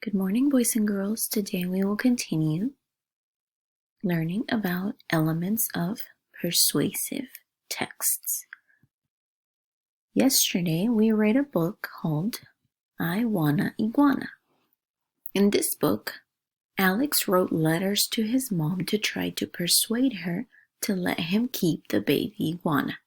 Good morning, boys and girls. Today we will continue learning about elements of persuasive texts. Yesterday we read a book called I Wanna Iguana. In this book, Alex wrote letters to his mom to try to persuade her to let him keep the baby iguana.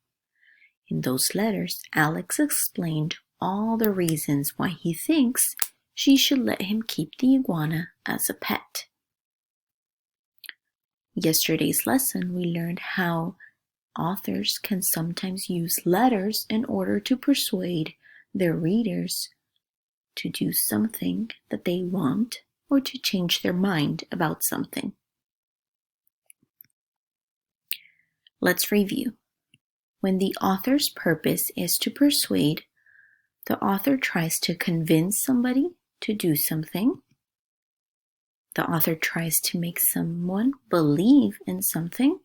In those letters, Alex explained all the reasons why he thinks she should let him keep the iguana as a pet. Yesterday's lesson, we learned how authors can sometimes use letters in order to persuade their readers to do something that they want or to change their mind about something. Let's review. When the author's purpose is to persuade, the author tries to convince somebody to do something. The author tries to make someone believe in something.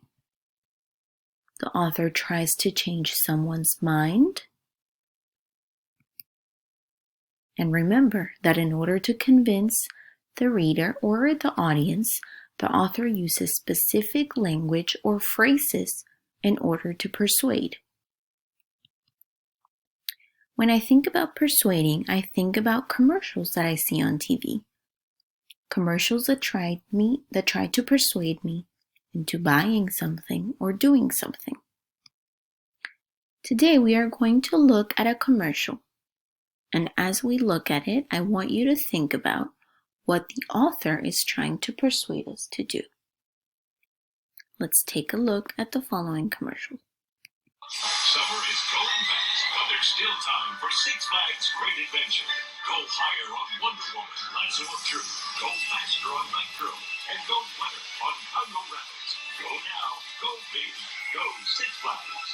The author tries to change someone's mind. And remember that in order to convince the reader or the audience, the author uses specific language or phrases in order to persuade. When I think about persuading, I think about commercials that I see on TV. Commercials that try to persuade me into buying something or doing something. Today we are going to look at a commercial. And as we look at it, I want you to think about what the author is trying to persuade us to do. Let's take a look at the following commercial. Summer is going fast, but there's still time for Six Flags Great Adventure. Go higher on Wonder Woman, Lasso of Truth. Go faster on Night Girl. And go wetter on Congo Rapids. Go now, go big, go Six Flags.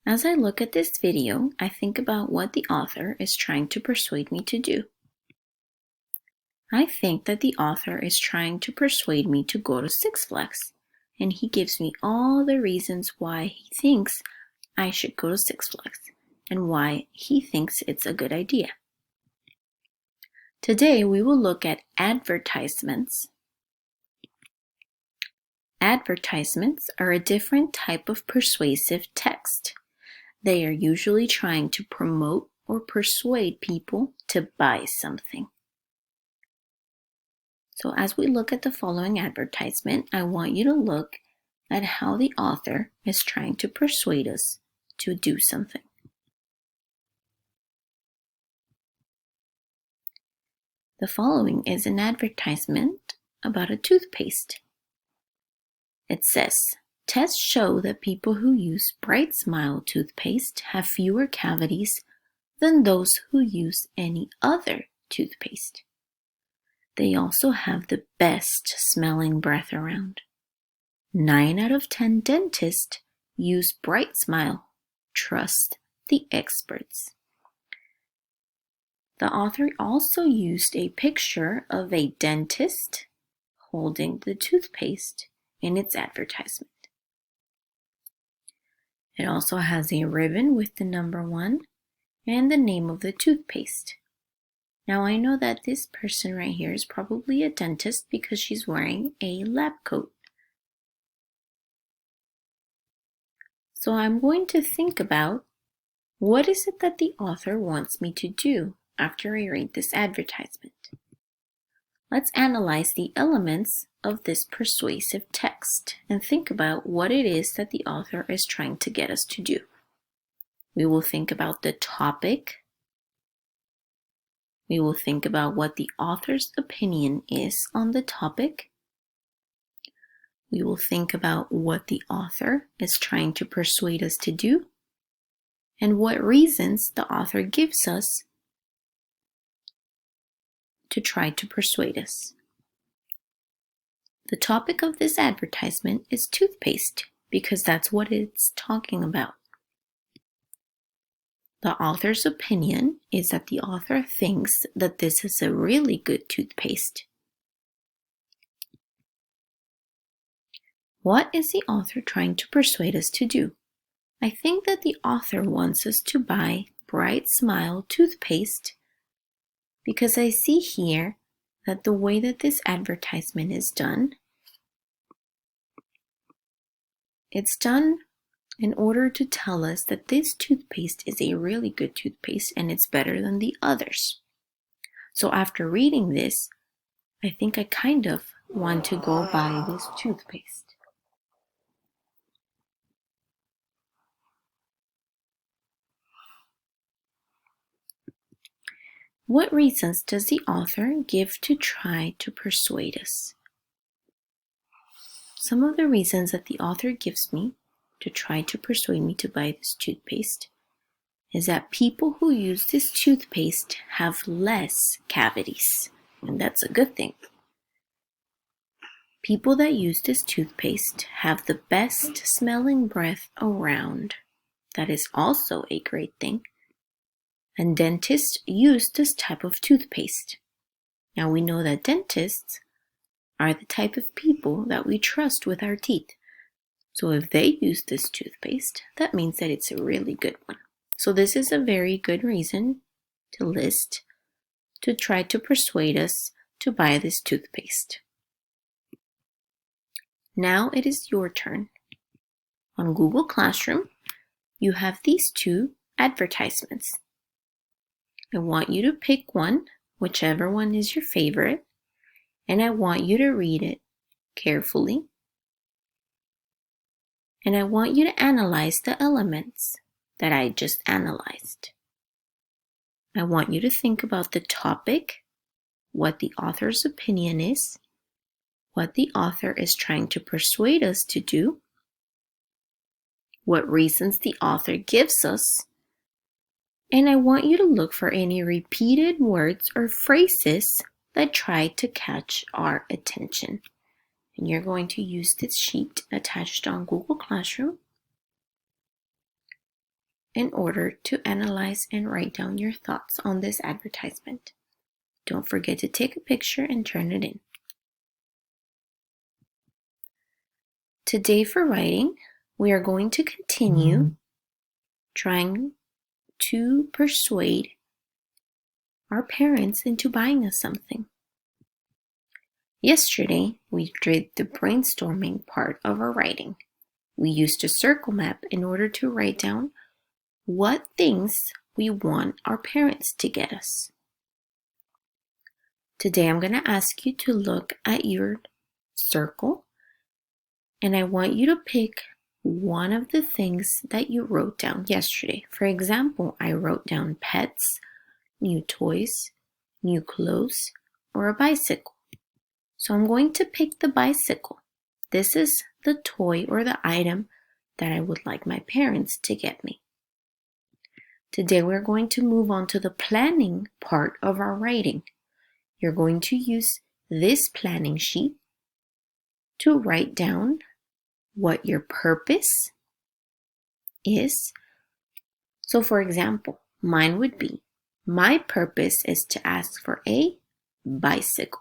As I look at this video, I think about what the author is trying to persuade me to do. I think that the author is trying to persuade me to go to Six Flags, and he gives me all the reasons why he thinks I should go to Six Flags and why he thinks it's a good idea. Today we will look at advertisements. Advertisements are a different type of persuasive text. They are usually trying to promote or persuade people to buy something. So as we look at the following advertisement, I want you to look at how the author is trying to persuade us to do something. The following is an advertisement about a toothpaste. It says, tests show that people who use Bright Smile toothpaste have fewer cavities than those who use any other toothpaste. They also have the best smelling breath around. 9 out of 10 dentists use Bright Smile. Trust the experts. The author also used a picture of a dentist holding the toothpaste in its advertisement. It also has a ribbon with the number 1 and the name of the toothpaste. Now I know that this person right here is probably a dentist because she's wearing a lab coat. So I'm going to think about what is it that the author wants me to do after I read this advertisement. Let's analyze the elements of this persuasive text and think about what it is that the author is trying to get us to do. We will think about the topic. We will think about what the author's opinion is on the topic. We will think about what the author is trying to persuade us to do and what reasons the author gives us to try to persuade us. The topic of this advertisement is toothpaste because that's what it's talking about. The author's opinion is that the author thinks that this is a really good toothpaste. What is the author trying to persuade us to do? I think that the author wants us to buy Bright Smile toothpaste because I see here that the way that this advertisement is done, it's done in order to tell us that this toothpaste is a really good toothpaste and it's better than the others. So after reading this, I think I kind of want to go buy this toothpaste. What reasons does the author give to try to persuade us? Some of the reasons that the author gives me to try to persuade me to buy this toothpaste is that people who use this toothpaste have less cavities, and that's a good thing. People that use this toothpaste have the best smelling breath around. That is also a great thing. And dentists use this type of toothpaste. Now we know that dentists are the type of people that we trust with our teeth. So if they use this toothpaste, that means that it's a really good one. So this is a very good reason to list to try to persuade us to buy this toothpaste. Now it is your turn. On Google Classroom, you have these two advertisements. I want you to pick one, whichever one is your favorite, and I want you to read it carefully. And I want you to analyze the elements that I just analyzed. I want you to think about the topic, what the author's opinion is, what the author is trying to persuade us to do, what reasons the author gives us, and I want you to look for any repeated words or phrases that try to catch our attention. And you're going to use this sheet attached on Google Classroom in order to analyze and write down your thoughts on this advertisement. Don't forget to take a picture and turn it in. Today for writing, we are going to continue trying to persuade our parents into buying us something. Yesterday, we did the brainstorming part of our writing. We used a circle map in order to write down what things we want our parents to get us. Today, I'm going to ask you to look at your circle, and I want you to pick one of the things that you wrote down yesterday. For example, I wrote down pets, new toys, new clothes, or a bicycle. So I'm going to pick the bicycle. This is the toy or the item that I would like my parents to get me. Today we're going to move on to the planning part of our writing. You're going to use this planning sheet to write down what your purpose is. So for example, mine would be, my purpose is to ask for a bicycle.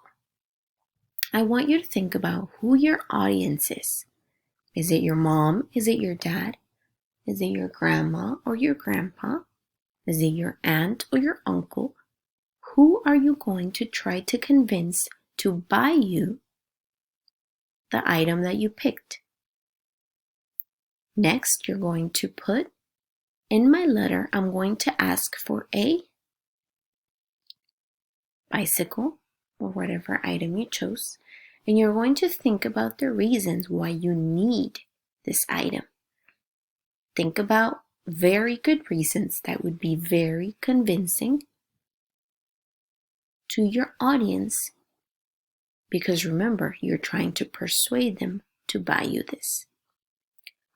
I want you to think about who your audience is. Is it your mom? Is it your dad? Is it your grandma or your grandpa? Is it your aunt or your uncle? Who are you going to try to convince to buy you the item that you picked? Next, you're going to put, in my letter, I'm going to ask for a bicycle or whatever item you chose, and you're going to think about the reasons why you need this item. Think about very good reasons that would be very convincing to your audience, because remember, you're trying to persuade them to buy you this.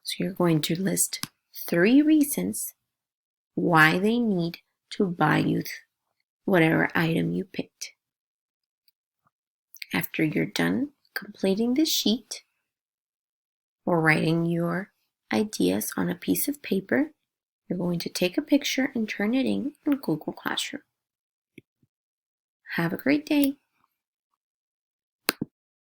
So you're going to list 3 reasons why they need to buy you whatever item you picked. After you're done completing the sheet or writing your ideas on a piece of paper, you're going to take a picture and turn it in Google Classroom. Have a great day.